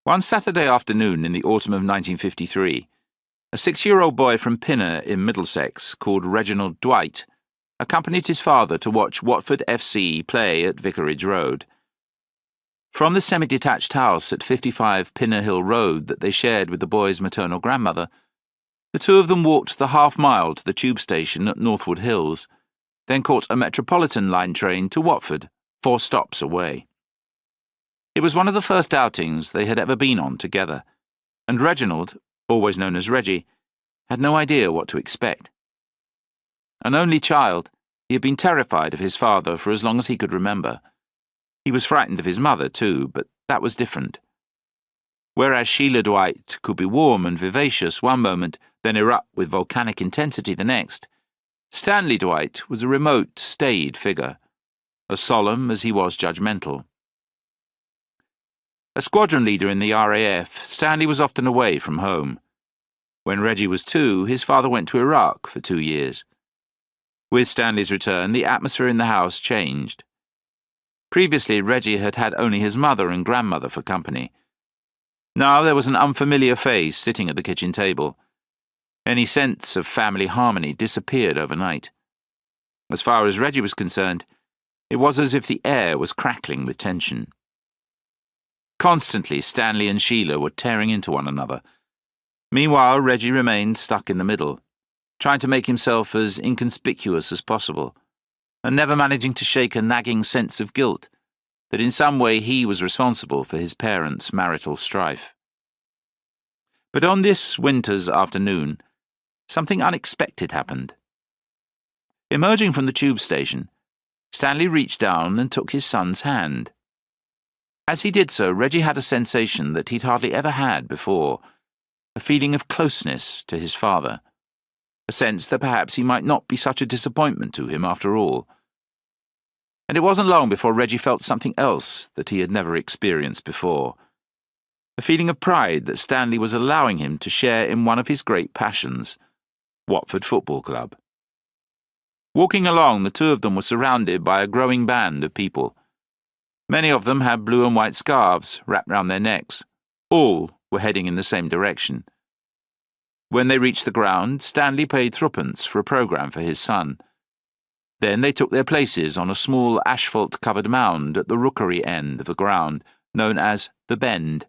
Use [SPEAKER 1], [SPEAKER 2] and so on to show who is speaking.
[SPEAKER 1] One Saturday afternoon in the autumn of 1953, a 6-year-old boy from Pinner in Middlesex called Reginald Dwight accompanied his father to watch Watford FC play at Vicarage Road. From the semi-detached house at 55 Pinner Hill Road that they shared with the boy's maternal grandmother, the two of them walked the half-mile to the tube station at Northwood Hills, then caught a Metropolitan line train to Watford, 4 stops away. It was one of the first outings they had ever been on together, and Reginald, always known as Reggie, had no idea what to expect. An only child, he had been terrified of his father for as long as he could remember. He was frightened of his mother too, but that was different. Whereas Sheila Dwight could be warm and vivacious one moment, then erupt with volcanic intensity the next, Stanley Dwight was a remote, staid figure, as solemn as he was judgmental. A squadron leader in the RAF, Stanley was often away from home. When Reggie was 2, his father went to Iraq for 2 years. With Stanley's return, the atmosphere in the house changed. Previously, Reggie had had only his mother and grandmother for company. Now there was an unfamiliar face sitting at the kitchen table. Any sense of family harmony disappeared overnight. As far as Reggie was concerned, it was as if the air was crackling with tension. Constantly, Stanley and Sheila were tearing into one another. Meanwhile, Reggie remained stuck in the middle, trying to make himself as inconspicuous as possible, and never managing to shake a nagging sense of guilt that in some way he was responsible for his parents' marital strife. But on this winter's afternoon, something unexpected happened. Emerging from the tube station, Stanley reached down and took his son's hand. As he did so, Reggie had a sensation that he'd hardly ever had before, a feeling of closeness to his father, a sense that perhaps he might not be such a disappointment to him after all. And it wasn't long before Reggie felt something else that he had never experienced before, a feeling of pride that Stanley was allowing him to share in one of his great passions, Watford Football Club. Walking along, the two of them were surrounded by a growing band of people. Many of them had blue and white scarves wrapped round their necks. All were heading in the same direction. When they reached the ground, Stanley paid threepence for a programme for his son. Then they took their places on a small asphalt-covered mound at the rookery end of the ground, known as the Bend.